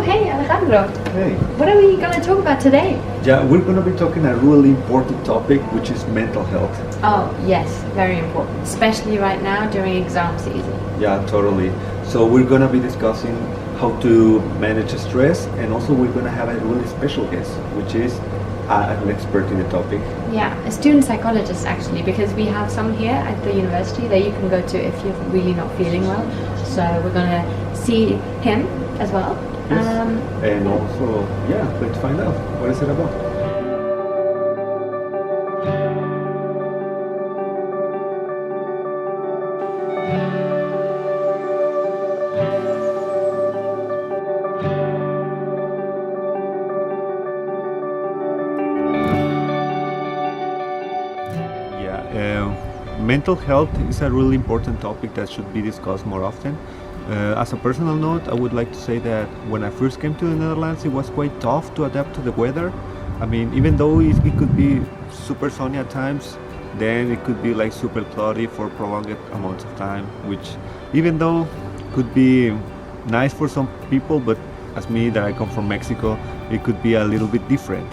hey Alejandro, Hey. what are we going to talk about today? Yeah, we're going to be talking a really important topic, which is mental health. Oh, yes, very important, especially right now during exam season. Yeah, totally. So we're going to be discussing how to manage stress, and also we're going to have a really special guest, which is an expert in the topic. Yeah, a student psychologist actually, because we have some here at the university that you can go to if you're really not feeling well. So we're going to see him as well. Yes. And also, let's find out what is it about. Mental health is a really important topic that should be discussed more often. As a personal note, I would like to say that when I first came to the Netherlands, it was quite tough to adapt to the weather. I mean, even though it could be super sunny at times, then it could be like super cloudy for prolonged amounts of time, which even though could be nice for some people, but as me that I come from Mexico, it could be a little bit different.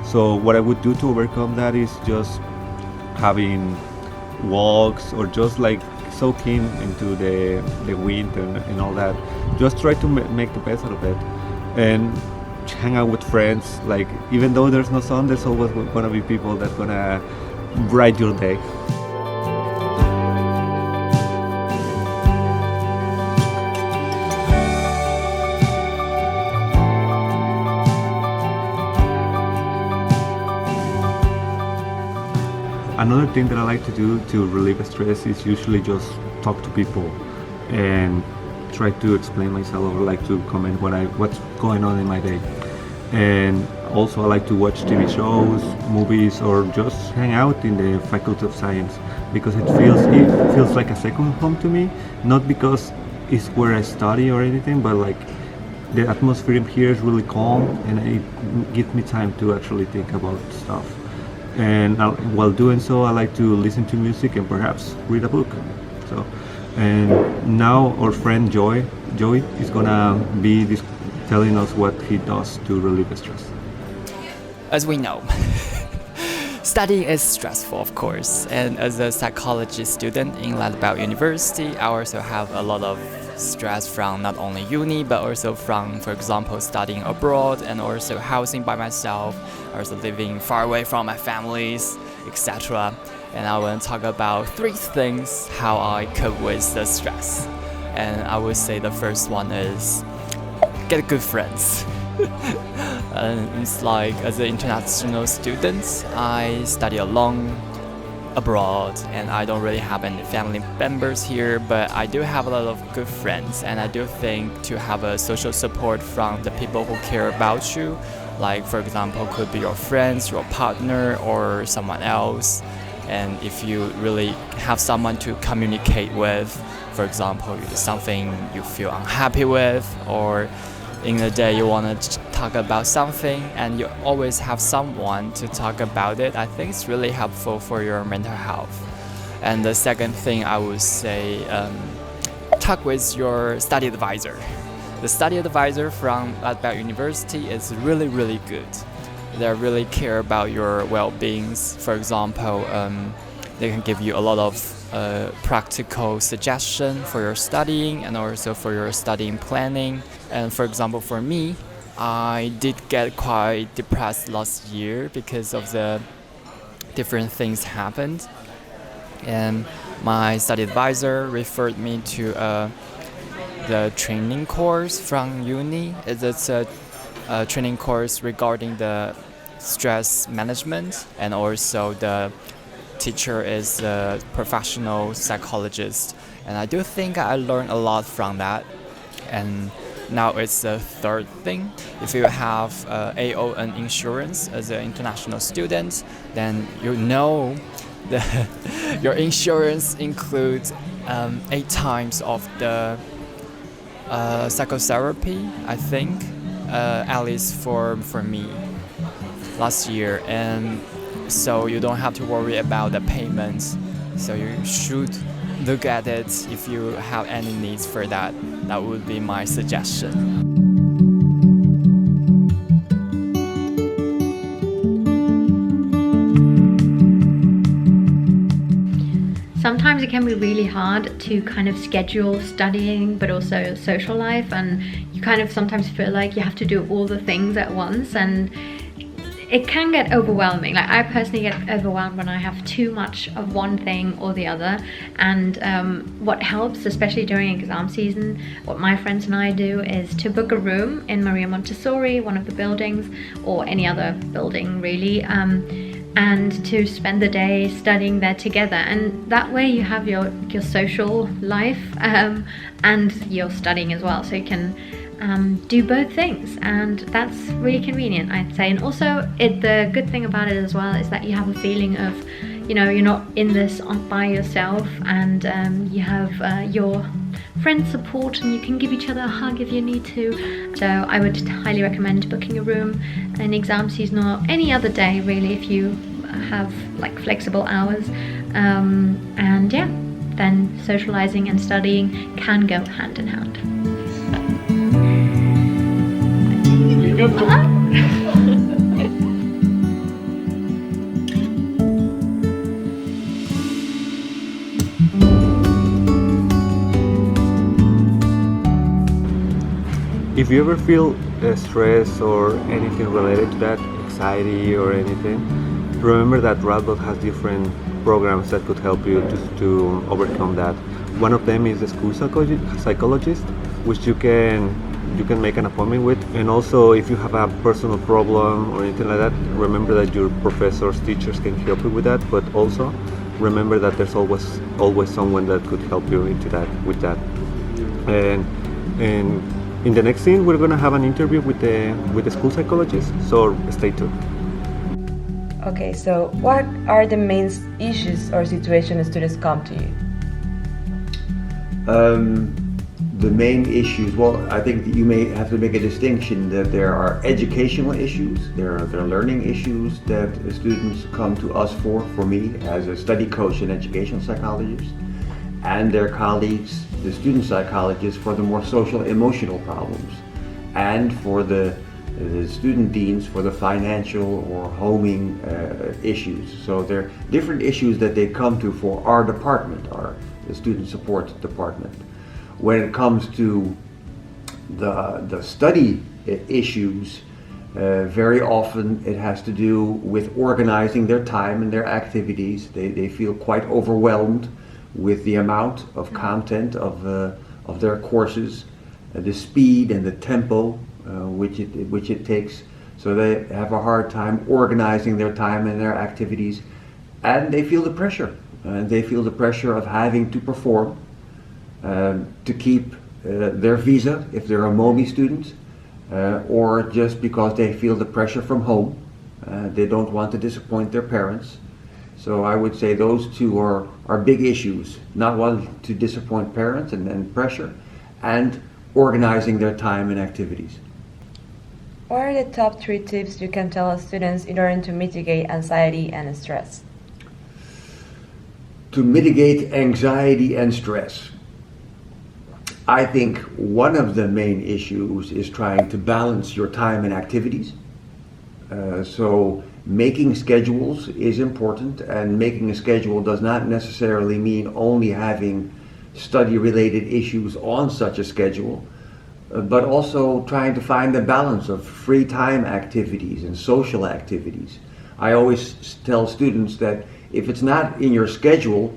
So what I would do to overcome that is just having walks or just like soaking into the wind and all that. Just try to make the best out of it and hang out with friends. Like, even though there's no sun, there's always gonna be people that's gonna brighten your day. Another thing that I like to do to relieve stress is usually just talk to people and try to explain myself, or like to comment what's going on in my day. And also I like to watch TV shows, movies, or just hang out in the Faculty of Science, because it feels like a second home to me. Not because it's where I study or anything, but like the atmosphere here is really calm and it gives me time to actually think about stuff. And while doing so, I like to listen to music and perhaps read a book. So, and now our friend Joey is gonna be telling us what he does to relieve stress. As we know, studying is stressful, of course. And as a psychology student in Radboud University, I also have a lot of stress from not only uni, but also from, for example, studying abroad and also housing by myself, also living far away from my families, etc. And I want to talk about 3 things how I cope with the stress. And I would say the first one is get good friends. And it's like, as an international student, I study alone abroad, and I don't really have any family members here, but I do have a lot of good friends, and I do think to have a social support from the people who care about you, like for example could be your friends, your partner, or someone else. And if you really have someone to communicate with, for example something you feel unhappy with, or in the day you want to talk about something and you always have someone to talk about it, I think it's really helpful for your mental health. And the second thing I would say, talk with your study advisor. The study advisor from Radboud University is really, really good. They really care about your well-being. For example, they can give you a lot of practical suggestion for your studying and also for your studying planning. And for example, for me, I did get quite depressed last year because of the different things happened. And my study advisor referred me to the training course from uni. It's a training course regarding the stress management, and also the teacher is a professional psychologist, and I do think I learned a lot from that. And now it's the third thing. If you have AON insurance as an international student, then you know your insurance includes 8 times of the psychotherapy, I think, at least for me last year. And so you don't have to worry about the payments. So you should look at it if you have any needs for that. That would be my suggestion. sometimes it can be really hard to kind of schedule studying but also social life, and you kind of sometimes feel like you have to do all the things at once, and it can get overwhelming. Like, I personally get overwhelmed when I have too much of one thing or the other. And what helps, especially during exam season, what my friends and I do is to book a room in Maria Montessori, one of the buildings, or any other building really, and to spend the day studying there together. And that way you have your social life and you're studying as well, so you can do both things, and that's really convenient, I'd say. And also the good thing about it as well is that you have a feeling of, you know, you're not in this by yourself, and you have your friend support, and you can give each other a hug if you need to. So I would highly recommend booking a room in exam season or any other day really, if you have like flexible hours, and yeah, then socializing and studying can go hand in hand. If you ever feel stress or anything related to that, anxiety or anything, remember that Radboud has different programs that could help you to overcome that. One of them is the school psychologist, which you can make an appointment with. And also, if you have a personal problem or anything like that, remember that your professors, teachers can help you with that. But also remember that there's always someone that could help you with that. And in the next scene, we're gonna have an interview with the school psychologist. So stay tuned. Okay, so what are the main issues or situations students come to you? The main issues, well, I think that you may have to make a distinction that there are educational issues, there are learning issues that students come to us for me as a study coach and educational psychologist, and their colleagues, the student psychologists, for the more social emotional problems, and for the student deans for the financial or homing issues. So there are different issues that they come to for our department, the student support department. When it comes to the study issues, very often it has to do with organizing their time and their activities. They feel quite overwhelmed with the amount of content of their courses, the speed and the tempo which it takes. So they have a hard time organizing their time and their activities, and they feel the pressure. They feel the pressure of having to perform, to keep their visa if they're a MOMI student, or just because they feel the pressure from home. They don't want to disappoint their parents. So I would say those two are big issues, not wanting to disappoint parents and pressure, and organizing their time and activities. What are the top 3 tips you can tell students in order to mitigate anxiety and stress? To mitigate anxiety and stress, I think one of the main issues is trying to balance your time and activities. So making schedules is important, and making a schedule does not necessarily mean only having study-related issues on such a schedule, but also trying to find a balance of free time activities and social activities. I always tell students that if it's not in your schedule,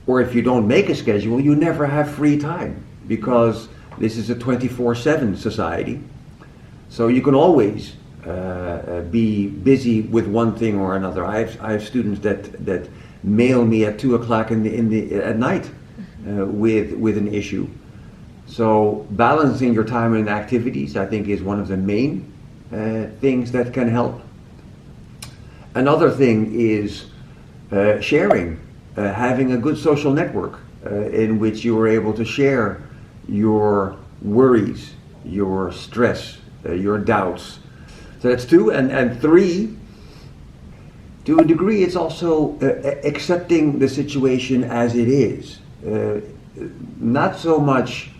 or if you don't make a schedule, you never have free time, because this is a 24/7 society. So you can always be busy with one thing or another. I have students that mail me at 2 o'clock at night with an issue. So balancing your time and activities, I think, is one of the main things that can help. Another thing is sharing, having a good social network in which you are able to share your worries, your stress, your doubts. So that's 2, and 3, to a degree, it's also accepting the situation as it is. Not so much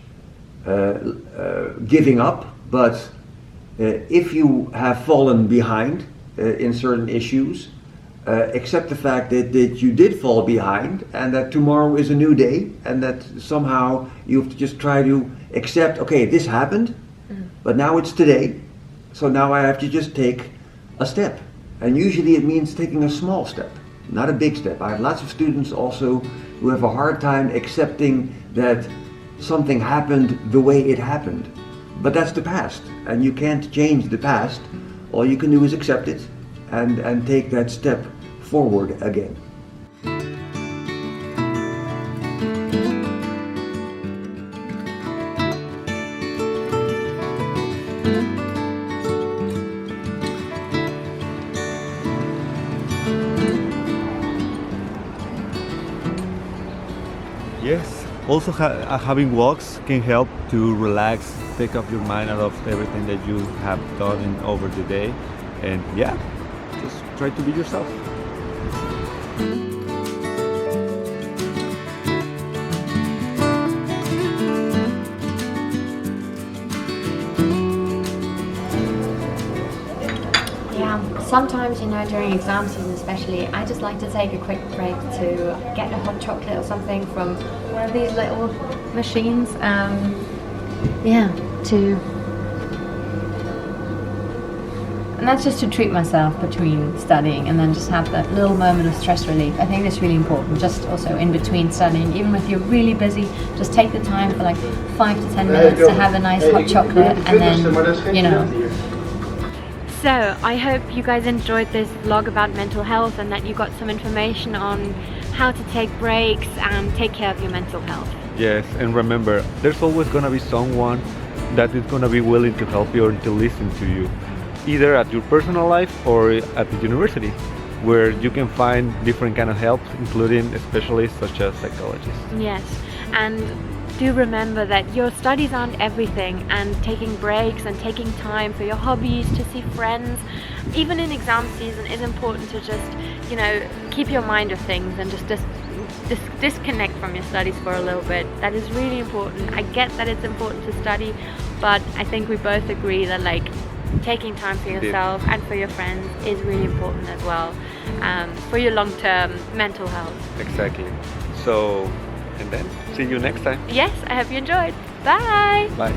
giving up, but if you have fallen behind in certain issues, accept the fact that you did fall behind and that tomorrow is a new day, and that somehow you have to just try to accept, okay, this happened, but now it's today, so now I have to just take a step. And usually it means taking a small step, not a big step. I have lots of students also who have a hard time accepting that something happened the way it happened. But that's the past, and you can't change the past. All you can do is accept it and take that step forward again. Yes, also having walks can help to relax, take off your mind out of everything that you have done over the day, and yeah, just try to be yourself. Yeah, sometimes, during exam season especially, I just like to take a quick break to get a hot chocolate or something from one of these little machines. And that's just to treat myself between studying and then just have that little moment of stress relief. I think that's really important, just also in between studying. Even if you're really busy, just take the time for like 5 to 10 minutes to have a nice hot chocolate and then, So, I hope you guys enjoyed this vlog about mental health and that you got some information on how to take breaks and take care of your mental health. Yes, and remember, there's always gonna be someone that is gonna be willing to help you or to listen to you, either at your personal life or at the university, where you can find different kind of help, including specialists such as psychologists. Yes, and do remember that your studies aren't everything, and taking breaks and taking time for your hobbies, to see friends, even in exam season, is important to just, keep your mind of things and just disconnect from your studies for a little bit. That is really important. I get that it's important to study, but I think we both agree that taking time for yourself and for your friends is really important as well, for your long-term mental health. Exactly. So, and then see you next time. Yes, I hope you enjoyed. Bye! Bye.